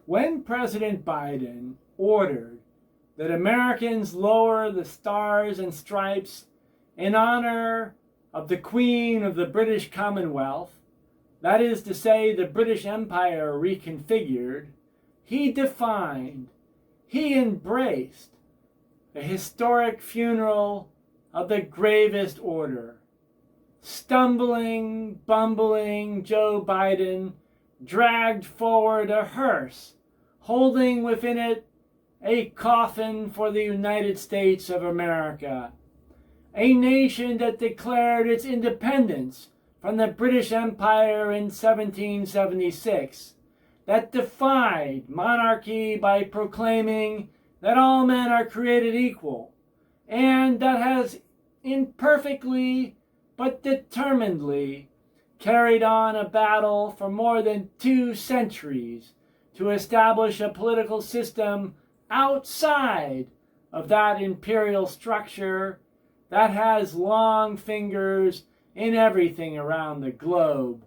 When President Biden ordered that Americans lower the stars and stripes in honor of the Queen of the British Commonwealth, that is to say, the British Empire reconfigured, he defined, he embraced a historic funeral of the gravest order. Stumbling, bumbling Joe Biden dragged forward a hearse, holding within it a coffin for the United States of America, a nation that declared its independence from the British Empire in 1776, that defied monarchy by proclaiming that all men are created equal, and that has imperfectly but determinedly carried on a battle for more than 2 centuries to establish a political system outside of that imperial structure that has long fingers in everything around the globe.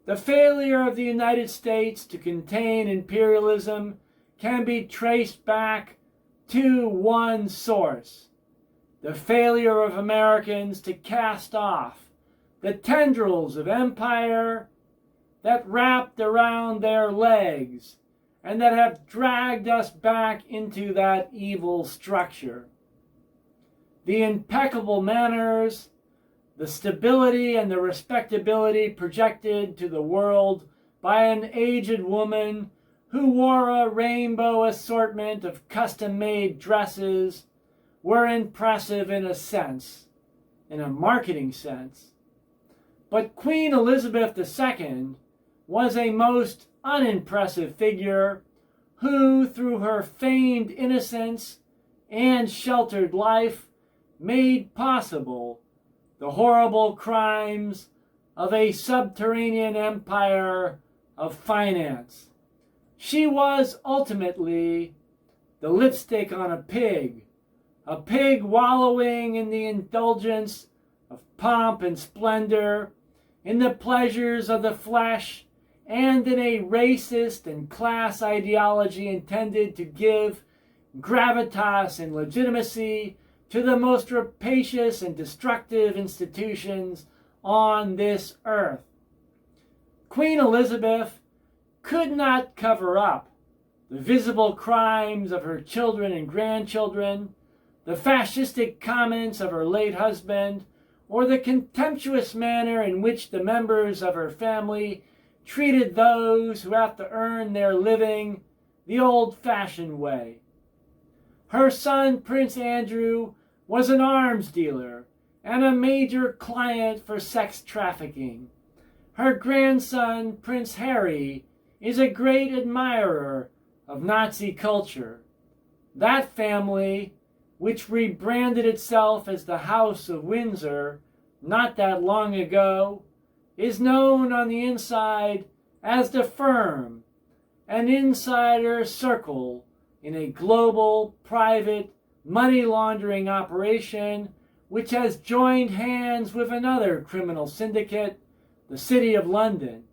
The failure of the United States to contain imperialism can be traced back to one source: the failure of Americans to cast off the tendrils of empire that wrapped around their legs and that have dragged us back into that evil structure. The impeccable manners, the stability and the respectability projected to the world by an aged woman who wore a rainbow assortment of custom-made dresses were impressive in a sense, in a marketing sense. But Queen Elizabeth II was a most unimpressive figure who, through her feigned innocence and sheltered life, made possible the horrible crimes of a subterranean empire of finance. She was ultimately the lipstick on a pig wallowing in the indulgence of pomp and splendor, in the pleasures of the flesh, and in a racist and class ideology intended to give gravitas and legitimacy to the most rapacious and destructive institutions on this earth. Queen Elizabeth could not cover up the visible crimes of her children and grandchildren, the fascistic comments of her late husband, or the contemptuous manner in which the members of her family treated those who have to earn their living the old-fashioned way. Her son, Prince Andrew, was an arms dealer and a major client for sex trafficking. Her grandson, Prince Harry, is a great admirer of Nazi culture. That family, which rebranded itself as the House of Windsor not that long ago, is known on the inside as the Firm, an insider circle in a global, private, money laundering operation which has joined hands with another criminal syndicate, the City of London,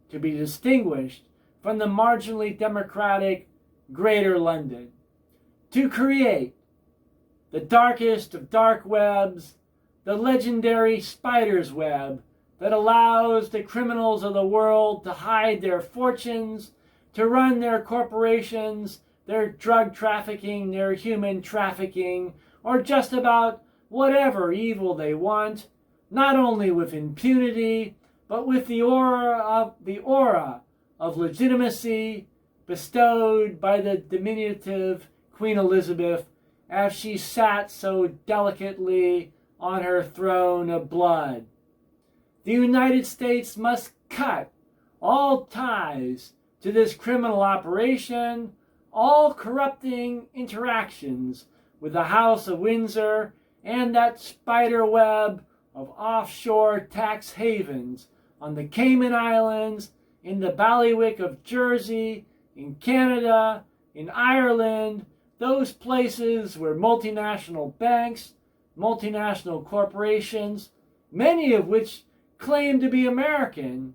to be distinguished from the marginally democratic Greater London, to create the darkest of dark webs, the legendary spider's web that allows the criminals of the world to hide their fortunes, to run their corporations, their drug trafficking, their human trafficking, or just about whatever evil they want, not only with impunity, but with the aura of legitimacy bestowed by the diminutive Queen Elizabeth as she sat so delicately on her throne of blood. The United States must cut all ties to this criminal operation, all corrupting interactions with the House of Windsor and that spider web of offshore tax havens on the Cayman Islands, in the Bailiwick of Jersey, in Canada, in Ireland, those places where multinational banks, multinational corporations, many of which claim to be American,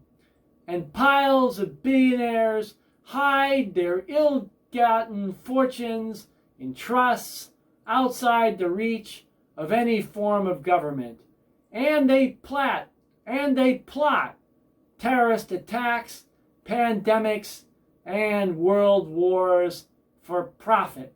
and piles of billionaires hide their ill-gotten fortunes in trusts outside the reach of any form of government. And they plot terrorist attacks, pandemics, and world wars for profit.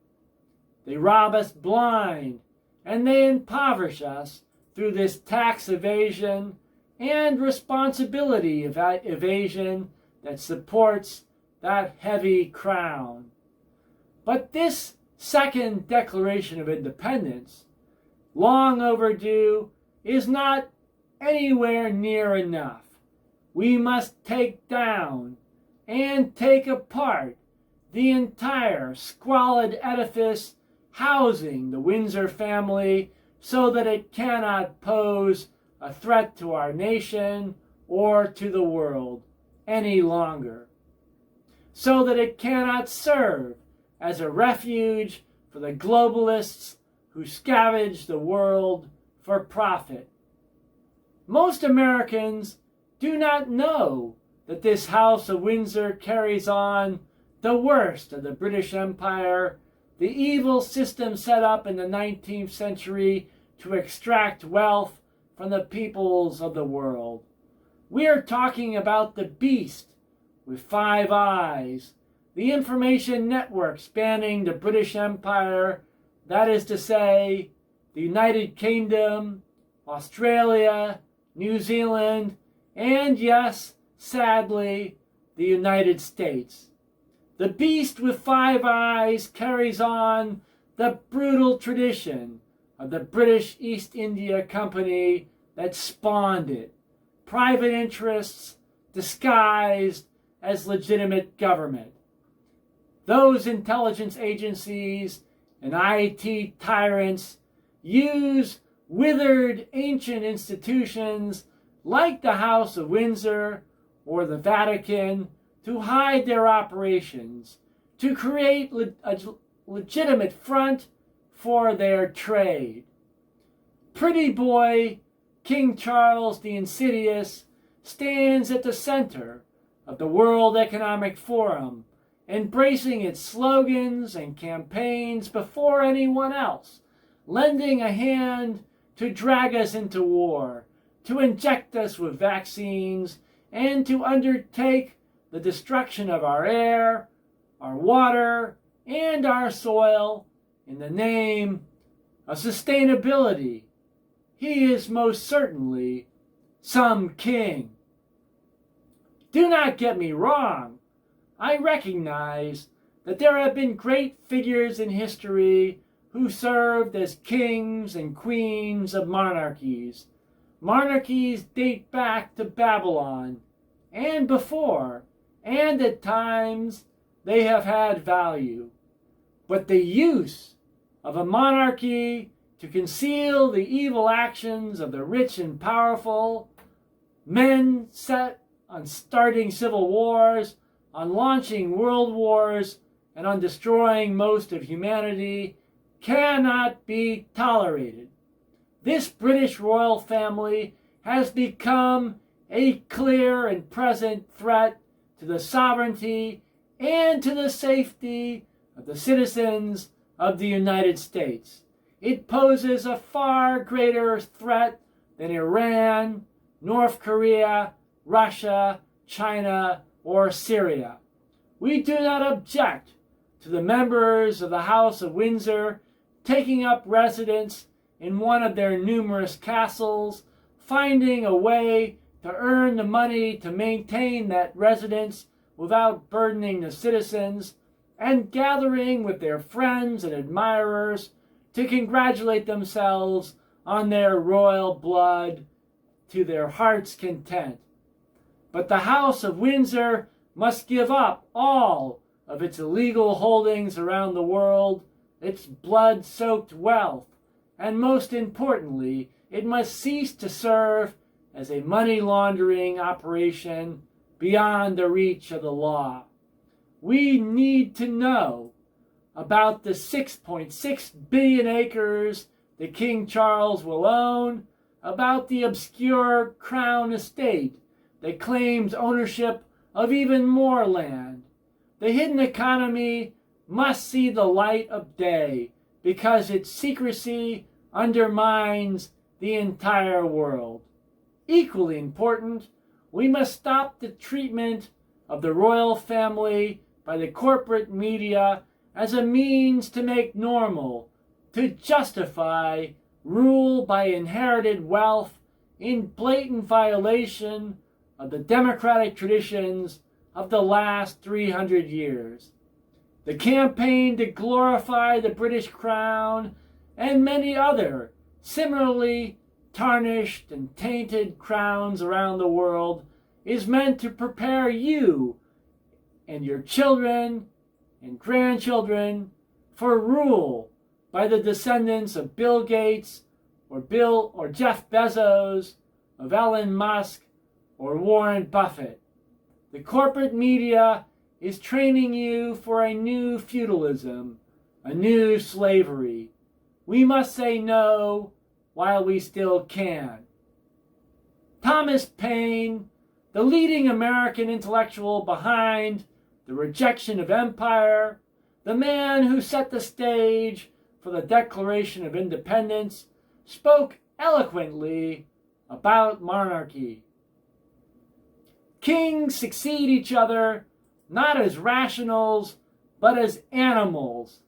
They rob us blind, and they impoverish us through this tax evasion and responsibility evasion that supports that heavy crown. But this second Declaration of Independence, long overdue, is not anywhere near enough. We must take down and take apart the entire squalid edifice housing the Windsor family so that it cannot pose a threat to our nation or to the world any longer, so that it cannot serve as a refuge for the globalists who scavenge the world for profit. Most Americans do not know that this House of Windsor carries on the worst of the British Empire, the evil system set up in the 19th century to extract wealth from the peoples of the world. We are talking about the beast with 5 eyes, the information network spanning the British Empire, that is to say, the United Kingdom, Australia, New Zealand, and yes, sadly, the United States. The beast with 5 eyes carries on the brutal tradition of the British East India Company that spawned it, private interests disguised as legitimate government. Those intelligence agencies and IT tyrants use withered ancient institutions like the House of Windsor or the Vatican to hide their operations, to create a legitimate front for their trade. Pretty boy King Charles the Insidious stands at the center of the World Economic Forum, embracing its slogans and campaigns before anyone else, lending a hand to drag us into war, to inject us with vaccines, and to undertake the destruction of our air, our water, and our soil in the name of sustainability. He is most certainly some king. Do not get me wrong. I recognize that there have been great figures in history who served as kings and queens of monarchies. Monarchies date back to Babylon and before, and at times they have had value. But the use of a monarchy to conceal the evil actions of the rich and powerful, men set on starting civil wars, on launching world wars, and on destroying most of humanity, cannot be tolerated. This British royal family has become a clear and present threat to the sovereignty and to the safety of the citizens of the United States. It poses a far greater threat than Iran, North Korea, Russia, China, or Syria. We do not object to the members of the House of Windsor taking up residence in one of their numerous castles, finding a way to earn the money to maintain that residence without burdening the citizens, and gathering with their friends and admirers to congratulate themselves on their royal blood to their heart's content. But the House of Windsor must give up all of its illegal holdings around the world, its blood-soaked wealth, and most importantly, it must cease to serve as a money laundering operation beyond the reach of the law. We need to know about the 6.6 billion acres that King Charles will own, about the obscure Crown estate that claims ownership of even more land, The hidden economy must see the light of day because its secrecy undermines the entire world. Equally important, we must stop the treatment of the royal family by the corporate media as a means to make normal, to justify rule by inherited wealth in blatant violation of the democratic traditions of the last 300 years. The campaign to glorify the British crown and many other similarly tarnished and tainted crowns around the world is meant to prepare you and your children and grandchildren for rule by the descendants of Bill Gates or Jeff Bezos, of Elon Musk or Warren Buffett. The corporate media is training you for a new feudalism, a new slavery. We must say no while we still can. Thomas Paine, the leading American intellectual behind the rejection of empire, the man who set the stage for the Declaration of Independence, spoke eloquently about monarchy. Kings succeed each other not as rationals, but as animals.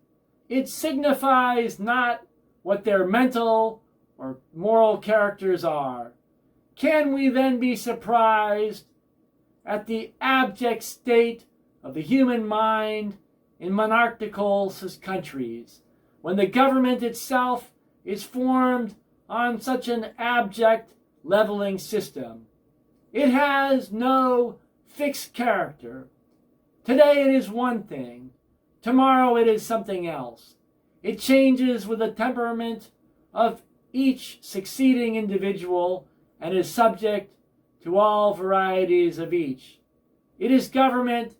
It signifies not what their mental or moral characters are. Can we then be surprised at the abject state of the human mind in monarchical countries, when the government itself is formed on such an abject leveling system? It has no fixed character. Today it is one thing, tomorrow it is something else. It changes with the temperament of each succeeding individual and is subject to all varieties of each. It is government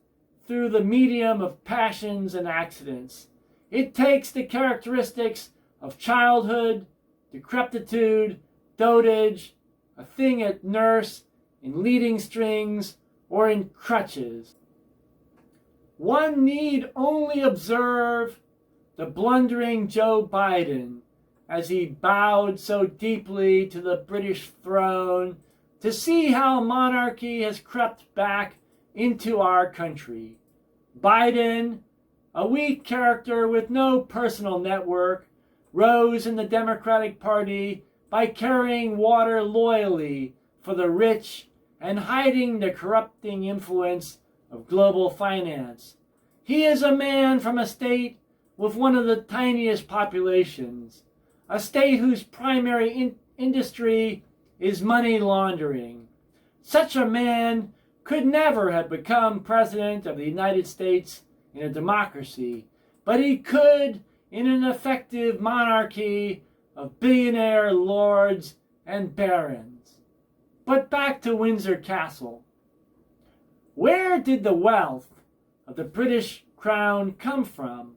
through the medium of passions and accidents. It takes the characteristics of childhood, decrepitude, dotage, a thing at nurse, in leading strings, or in crutches. One need only observe the blundering Joe Biden as he bowed so deeply to the British throne to see how monarchy has crept back into our country. Biden, a weak character with no personal network, rose in the Democratic Party by carrying water loyally for the rich and hiding the corrupting influence of global finance. He is a man from a state with one of the tiniest populations, a state whose primary industry is money laundering. Such a man could never have become president of the United States in a democracy, but he could in an effective monarchy of billionaire lords and barons. But back to Windsor Castle. Where did the wealth of the British crown come from?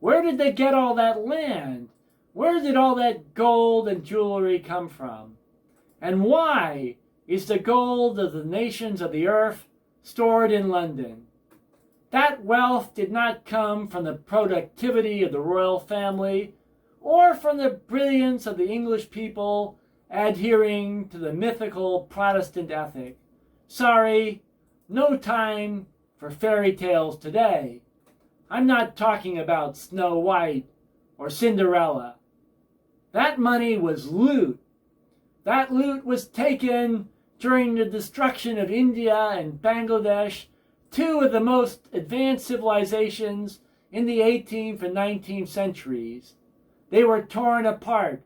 Where did they get all that land? Where did all that gold and jewelry come from? And why is the gold of the nations of the earth stored in London? That wealth did not come from the productivity of the royal family or from the brilliance of the English people adhering to the mythical Protestant ethic. Sorry, no time for fairy tales today. I'm not talking about Snow White or Cinderella. That money was loot. That loot was taken during the destruction of India and Bangladesh, two of the most advanced civilizations in the 18th and 19th centuries. They were torn apart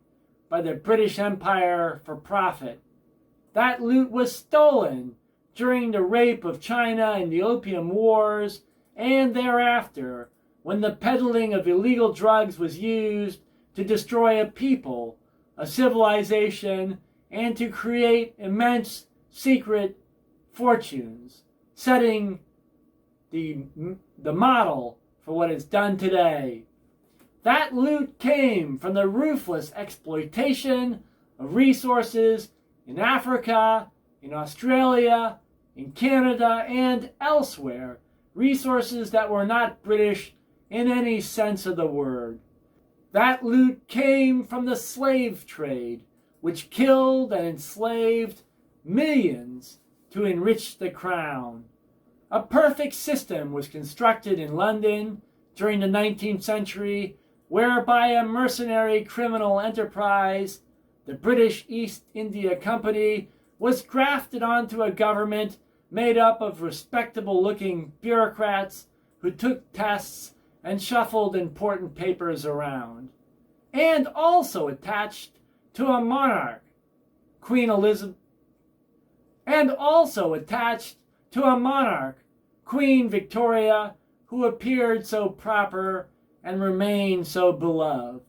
by the British Empire for profit. That loot was stolen during the rape of China in the Opium Wars and thereafter, when the peddling of illegal drugs was used to destroy a people, a civilization, and to create immense secret fortunes, setting the model for what is done today. That loot came from the ruthless exploitation of resources in Africa, in Australia, in Canada, and elsewhere, resources that were not British in any sense of the word. That loot came from the slave trade, which killed and enslaved millions to enrich the crown. A perfect system was constructed in London during the 19th century, whereby a mercenary criminal enterprise, the British East India Company, was grafted onto a government made up of respectable-looking bureaucrats who took tests and shuffled important papers around, and also attached to a monarch, Queen Elizabeth, and also attached to a monarch, Queen Victoria, who appeared so proper and remained so beloved.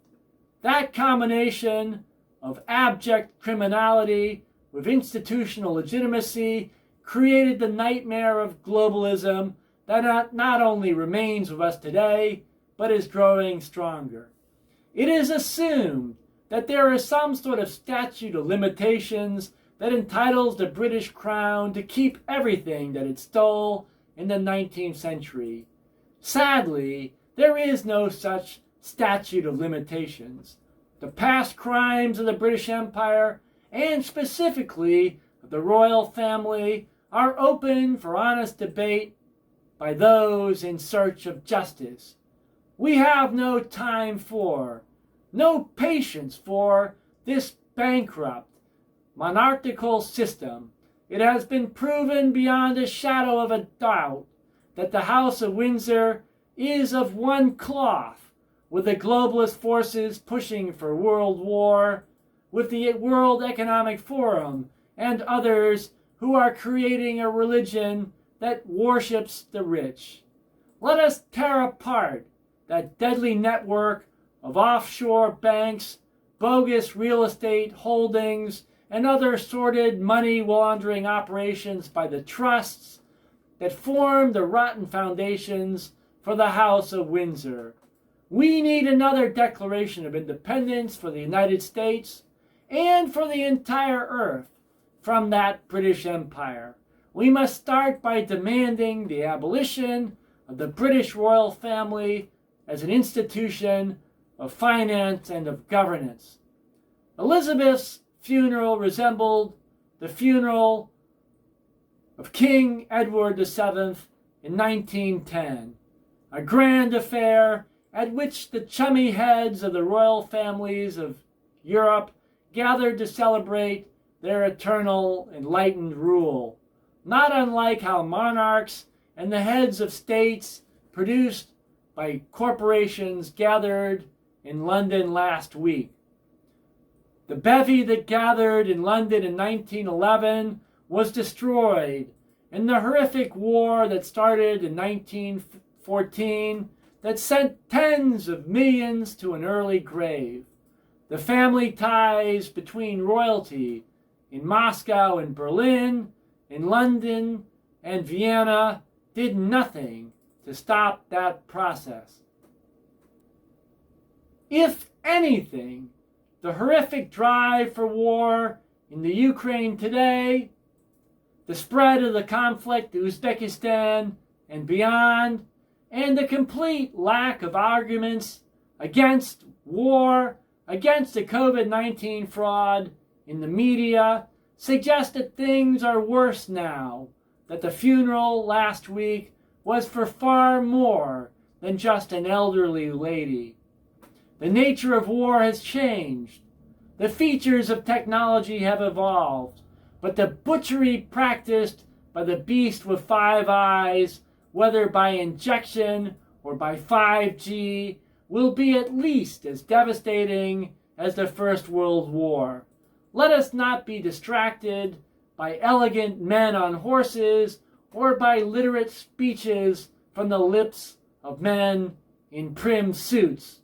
That combination of abject criminality with institutional legitimacy created the nightmare of globalism that not only remains with us today, but is growing stronger. It is assumed that there is some sort of statute of limitations that entitles the British Crown to keep everything that it stole in the 19th century. Sadly, there is no such statute of limitations. The past crimes of the British Empire, and specifically of the royal family, are open for honest debate by those in search of justice. We have no time for, no patience for this bankrupt, monarchical system. It has been proven beyond a shadow of a doubt that the House of Windsor is of one cloth with the globalist forces pushing for world war, with the World Economic Forum and others who are creating a religion that worships the rich. Let us tear apart that deadly network of offshore banks, bogus real estate holdings, and other sordid money laundering operations by the trusts that form the rotten foundations for the House of Windsor. We need another Declaration of Independence for the United States and for the entire earth from that British Empire. We must start by demanding the abolition of the British royal family as an institution of finance and of governance. Elizabeth's funeral resembled the funeral of King Edward VII in 1910, a grand affair at which the chummy heads of the royal families of Europe gathered to celebrate their eternal enlightened rule, not unlike how monarchs and the heads of states produced by corporations gathered in London last week. The bevy that gathered in London in 1911 was destroyed in the horrific war that started in 1914 that sent tens of millions to an early grave. The family ties between royalty in Moscow and Berlin, in London and Vienna did nothing to stop that process. If anything, the horrific drive for war in the Ukraine today, the spread of the conflict in Uzbekistan and beyond, and the complete lack of arguments against war, against the COVID-19 fraud in the media, suggest that things are worse now, that the funeral last week was for far more than just an elderly lady. The nature of war has changed. The features of technology have evolved, but the butchery practiced by the beast with 5 eyes, whether by injection or by 5G, will be at least as devastating as the First World War. Let us not be distracted by elegant men on horses or by literate speeches from the lips of men in prim suits.